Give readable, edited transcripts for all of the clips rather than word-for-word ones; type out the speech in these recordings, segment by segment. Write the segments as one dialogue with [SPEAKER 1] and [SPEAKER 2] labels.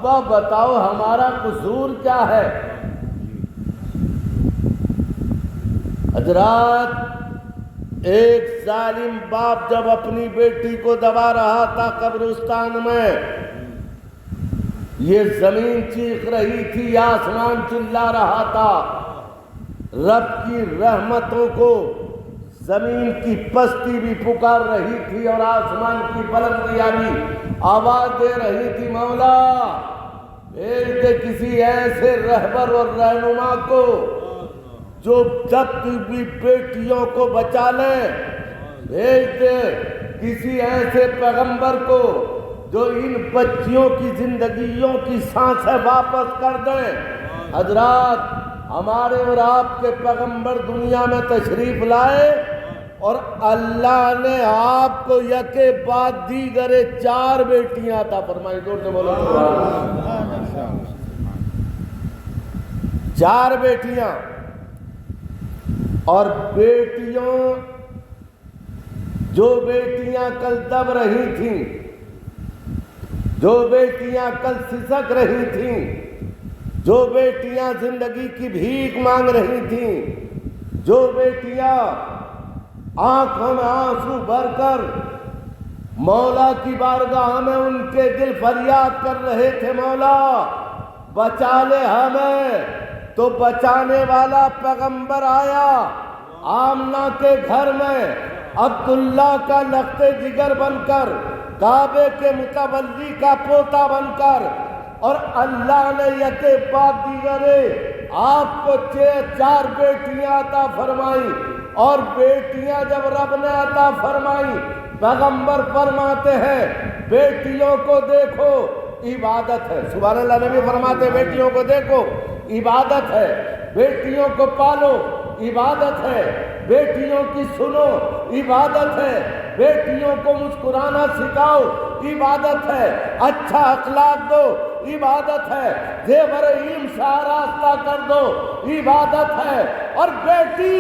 [SPEAKER 1] ابا بتاؤ ہمارا قصور کیا ہے؟ حضرات، ایک ظالم باپ جب اپنی بیٹی کو دبا رہا تھا قبرستان میں، یہ زمین چیخ رہی تھی، آسمان چلا رہا تھا، رب کی رحمتوں کو زمین کی پستی بھی پکار رہی تھی اور آسمان کی بلندیاں بھی آواز دے رہی تھی، مولا بھیج دے کسی ایسے رہبر اور رہنما کو جو جب بھی بیٹیوں کو بچا لے، بھیج دے کسی ایسے پیغمبر کو جو ان بچیوں کی زندگیوں کی سانسیں واپس کر دیں۔ حضرات، ہمارے اور آپ کے پیغمبر دنیا میں تشریف لائے اور اللہ نے آپ کو یکے بعد دیگرے 4 بیٹیاں عطا فرمائی۔ زور سے بولو سبحان اللہ۔ 4 بیٹیاں، اور بیٹیوں، جو بیٹیاں کل دب رہی تھیں، جو بیٹیاں کل سسک رہی تھیں، جو بیٹیاں زندگی کی بھیک مانگ رہی تھیں، جو بیٹیاں آنکھوں میں آنسو بھر کر مولا کی بارگاہ میں ان کے دل فریاد کر رہے تھے، مولا بچا لے ہمیں، تو بچانے والا پیغمبر آیا آمنہ کے گھر میں، عبداللہ کا لخت جگر بن کر، کعبے کے متولی کا پوتا بن کر، اور اللہ نے یکے بعد دیگرے آپ کو 4 بیٹیاں عطا فرمائی۔ اور بیٹیاں جب رب نے عطا فرمائی، پیغمبر فرماتے ہیں بیٹیوں کو دیکھو عبادت ہے۔ سبحان اللہ، نبی فرماتے بیٹیوں کو دیکھو عبادت ہے، بیٹیوں کو پالو عبادت ہے، بیٹیوں کی سنو عبادت ہے، بیٹیوں کو مسکرانا سکھاؤ عبادت ہے، اچھا اخلاق دو عبادت ہے، زیور علم سے آراستہ کر دو عبادت ہے۔ اور بیٹی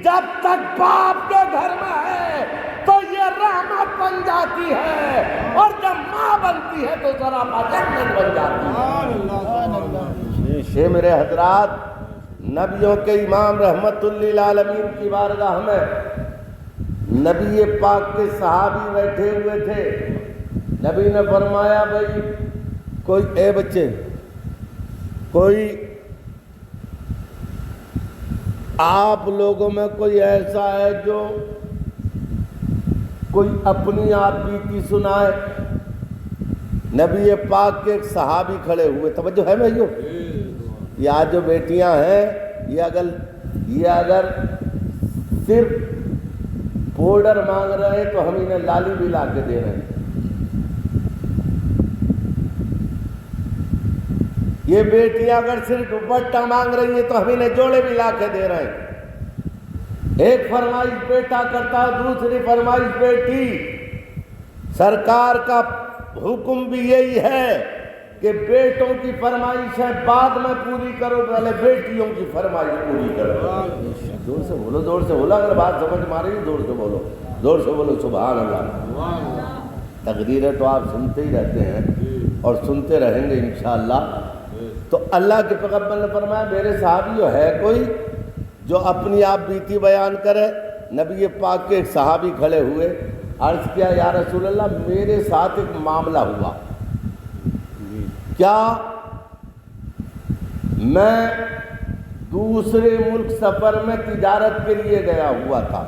[SPEAKER 1] جب تک باپ کے گھر میں ہے تو یہ رحمت بن جاتی ہے، اور جب ماں بنتی ہے تو ذرا جنت بن جاتی ہے۔ میرے حضرات، نبیوں کے امام رحمت للعالمین کی بارگاہ میں نبی پاک کے صحابی بیٹھے ہوئے تھے۔ نبی نے فرمایا، بھائی کوئی اے بچے، کوئی آپ لوگوں میں کوئی ایسا ہے جو کوئی اپنی آپ بیتی سنائے؟ نبی پاک کے ایک صحابی کھڑے ہوئے، توجہ ہے بھائیو، یہ آج جو بیٹیاں ہیں، یہ اگر صرف پاؤڈر مانگ رہے ہیں تو ہم انہیں لالی بھی لا کے دے رہے ہیں۔ یہ بیٹیاں اگر صرف دوپٹہ مانگ رہی ہیں تو ہم انہیں جوڑے بھی لا کے دے رہے ہیں۔ ایک فرمائش بیٹا کرتا ہے، دوسری فرمائش بیٹی۔ سرکار کا حکم بھی یہی ہے کہ بیٹوں کی فرمائشیں بعد میں پوری کرو، پہلے بیٹیوں کی فرمائش پوری کرو۔ زور سے بولو، زور سے بولو، اگر بات سمجھ میں آ رہی ہے زور سے بولو، زور سے بولو سبحان اللہ۔ تقریریں تو آپ سنتے ہی رہتے ہیں اور سنتے رہیں گے انشاءاللہ۔ تو اللہ کے پیغمبر نے فرمایا، میرے صحابی ہے کوئی جو اپنی آپ بیتی بیان کرے؟ نبی پاک کے ایک صحابی کھڑے ہوئے، عرض کیا یا رسول اللہ، میرے ساتھ ایک معاملہ ہوا، کیا میں دوسرے ملک سفر میں تجارت کے لیے گیا ہوا تھا،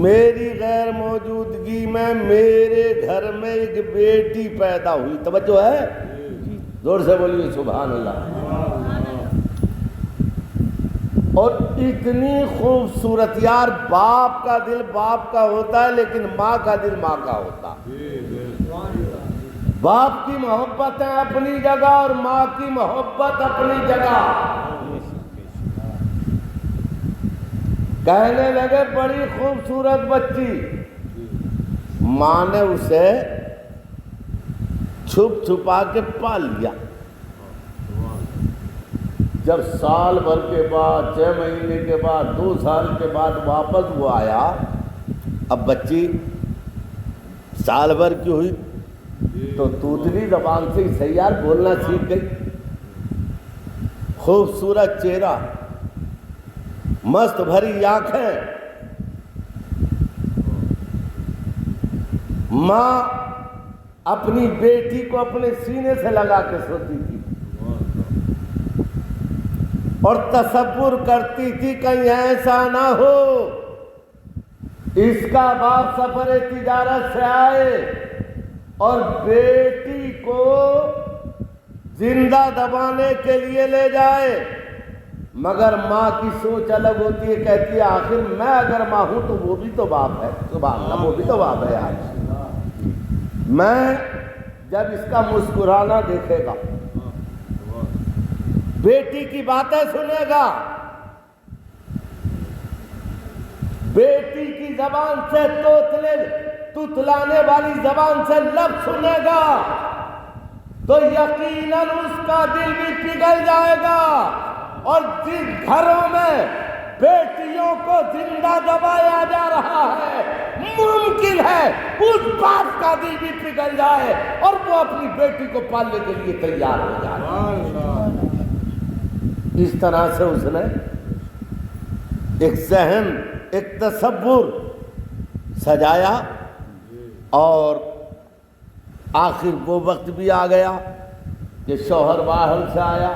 [SPEAKER 1] میری غیر موجودگی میں میرے گھر میں ایک بیٹی پیدا ہوئی، توجہ ہے، زور سے بولیے سبحان اللہ، اور اتنی خوبصورت، یار باپ کا دل باپ کا ہوتا ہے لیکن ماں کا دل ماں کا ہوتا ہے۔ باپ کی محبت ہے اپنی جگہ اور ماں کی محبت اپنی جگہ۔ کہنے لگے بڑی خوبصورت بچی، ماں نے اسے چھپ چھپا کے پال لیا۔ جب سال بھر کے بعد، 6 مہینے کے بعد، 2 سال کے بعد واپس وہ آیا، اب بچی سال بھر کی ہوئی، تو توتلی زبان سے ہی صحیح یار بولنا سیکھ گئی. خوبصورت چہرہ، مست بھری آنکھیں. ماں اپنی بیٹی کو اپنے سینے سے لگا کے سوتی تھی اور تصور کرتی تھی کہیں ایسا نہ ہو اس کا باپ سفر تجارت سے آئے اور بیٹی کو زندہ دبانے کے لیے لے جائے. مگر ماں کی سوچ الگ ہوتی ہے، کہتی ہے آخر میں اگر ماں ہوں تو وہ بھی تو باپ ہے. سبحان اللہ، وہ بھی تو باپ ہے یار. میں جب اس کا مسکرانا دیکھے گا، بیٹی کی باتیں سنے گا، بیٹی کی زبان سے تتلانے والی زبان سے لفظ سنے گا تو یقیناً اس کا دل بھی پگھل جائے گا. اور جن گھروں میں بیٹیوں کو زندہ دبایا جا رہا ہے ممکن ہے اس باپ کا دل بھی پگھل جائے اور وہ اپنی بیٹی کو پالنے کے لیے تیار ہو جائے. اس طرح سے اس نے ایک ذہن، ایک تصور سجایا اور آخر وہ وقت بھی آ گیا کہ شوہر باہر سے آیا.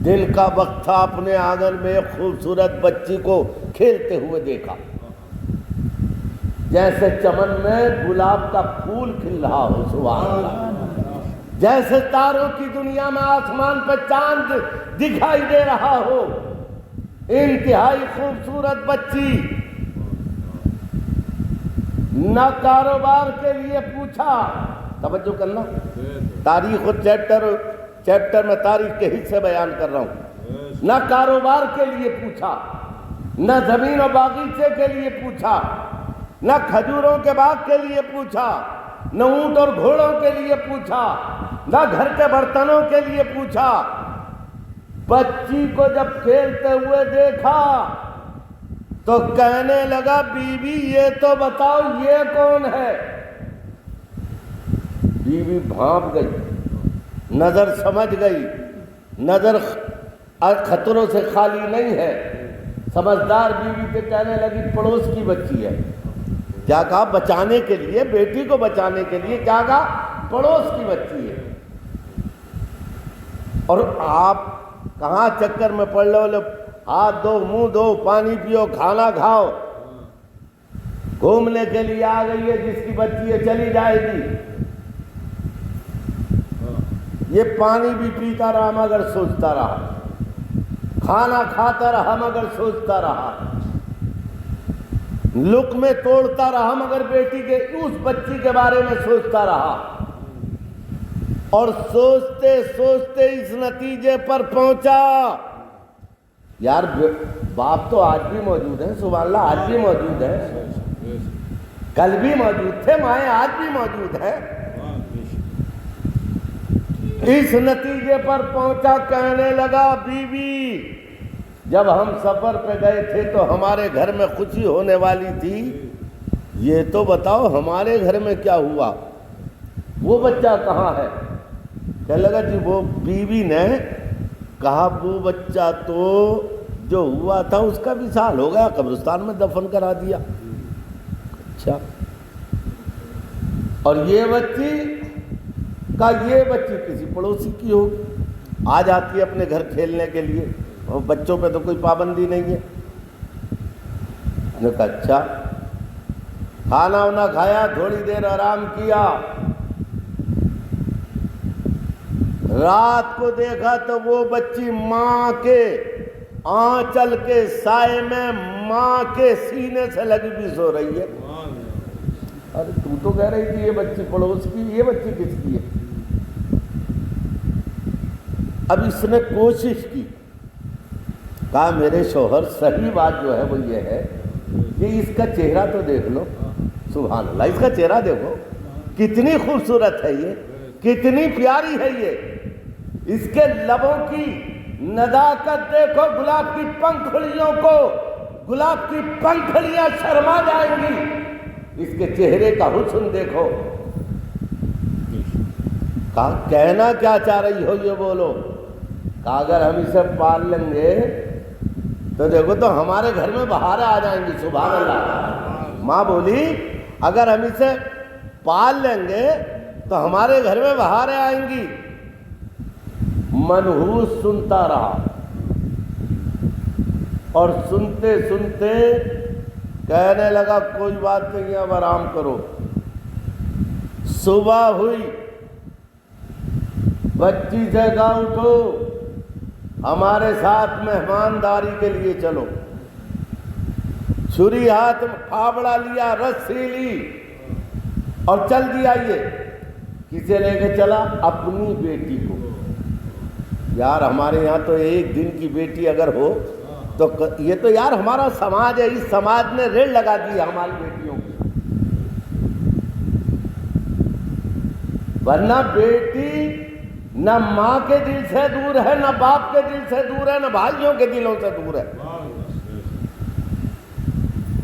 [SPEAKER 1] دن کا وقت تھا، اپنے آنگن میں ایک خوبصورت بچی کو کھیلتے ہوئے دیکھا، جیسے چمن میں گلاب کا پھول کھل رہا ہو. سبحان اللہ. جیسے تاروں کی دنیا میں آسمان پہ چاند دکھائی دے رہا ہو. انتہائی خوبصورت بچی. نہ کاروبار کے لیے پوچھا، توجہ کرنا، تاریخ اور چیپٹر میں تاریخ کے حصے بیان کر رہا ہوں. نہ کاروبار کے لیے پوچھا، نہ زمین و باغیچے کے لیے پوچھا، نہ کھجوروں کے باغ کے لیے پوچھا، نہ اونٹ اور گھوڑوں کے لیے پوچھا، نہ گھر کے برتنوں کے لیے پوچھا. بچی کو جب کھیلتے ہوئے دیکھا تو کہنے لگا بیوی یہ تو بتاؤ یہ کون ہے. بیوی بھانپ گئی، نظر سمجھ گئی، نظر خطروں سے خالی نہیں ہے. سمجھدار بیوی سے کہنے لگی پڑوس کی بچی ہے. کیا کہا؟ بچانے کے لیے، بیٹی کو بچانے کے لیے کیا کہا؟ پڑوس کی بچی ہے. اور آپ کہاں چکر میں پڑ لو، ہاتھ دو، منہ دو، پانی پیو، کھانا کھاؤ. گھومنے کے لیے آ گئی ہے، جس کی بچی ہے چلی جائے گی. یہ پانی بھی پیتا رہا مگر سوچتا رہا، کھانا کھاتا رہا مگر سوچتا رہا، لقمے توڑتا رہا مگر بیٹی کے اس بچی کے بارے میں سوچتا رہا. اور سوچتے سوچتے اس نتیجے پر پہنچا، یار باپ تو آج بھی موجود ہیں. سبحان اللہ، آج بھی موجود ہے، کل بھی موجود تھے، مائیں آج بھی موجود ہیں. اس نتیجے پر پہنچا، کہنے لگا بیوی جب ہم سفر پہ گئے تھے تو ہمارے گھر میں خوشی ہونے والی تھی، یہ تو بتاؤ ہمارے گھر میں کیا ہوا؟ وہ بچہ کہاں ہے؟ کہنے لگا جی وہ بیوی نے کہا وہ بچہ تو جو ہوا تھا اس کا وصال ہو گیا، قبرستان میں دفن کرا دیا. اچھا، اور یہ بچی کسی پڑوسی کی ہوگی، آ جاتی ہے اپنے گھر کھیلنے کے لیے، اور بچوں پہ تو کوئی پابندی نہیں ہے. نے کہا اچھا. کھانا وانا کھایا، تھوڑی دیر آرام کیا، رات کو دیکھا تو وہ بچی ماں کے آنچل کے سائے میں ماں کے سینے سے لگی بھی سو رہی ہے. ارے تو کہہ رہی تھی یہ بچی پڑوس کی، یہ بچی کس کی ہے؟ اب اس نے کوشش کی، کہا میرے شوہر صحیح بات جو ہے وہ یہ ہے کہ اس کا چہرہ تو دیکھ لو. سبحان اللہ، اس کا چہرہ دیکھو، کتنی خوبصورت ہے یہ، کتنی پیاری ہے یہ. اس کے لبوں کی نزاکت دیکھو، گلاب کی پنکھڑیوں کو، گلاب کی پنکھڑیاں شرما جائیں گی. اس کے چہرے کا حسن دیکھو. کہا کہنا کیا چاہ رہی ہو یہ بولو؟ کہا اگر ہم اسے پال لیں گے تو دیکھو تو ہمارے گھر میں بہاریں آ جائیں گی. سبحان اللہ. ماں بولی اگر ہم اسے پال لیں گے تو ہمارے گھر میں بہاریں آئیں گی. منحوس سنتا رہا اور سنتے سنتے کہنے لگا کوئی بات نہیں اب آرام کرو. صبح ہوئی, بچی سے کہا اٹھو ہمارے ساتھ مہمانداری کے لیے چلو. چھری ہاتھ میں, پھاوڑا لیا, رسی لی اور چل دیا. یہ کسے لے کے چلا؟ اپنی بیٹی کو. یار ہمارے یہاں تو ایک دن کی بیٹی اگر ہو تو یہ تو یار ہمارا سماج ہے, اس سماج نے ریڑھ لگا دی ہے ہماری بیٹیوں کی. ورنہ بیٹی نہ ماں کے دل سے دور ہے, نہ باپ کے دل سے دور ہے, نہ بھائیوں کے دلوں سے دور ہے.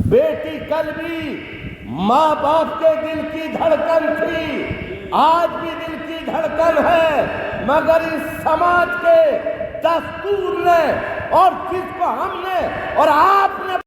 [SPEAKER 1] بیٹی کل بھی ماں باپ کے دل کی دھڑکن تھی, آج بھی دل کی دھڑکن ہے, مگر اس سماج کے دستور نے اور جس کو ہم نے اور آپ نے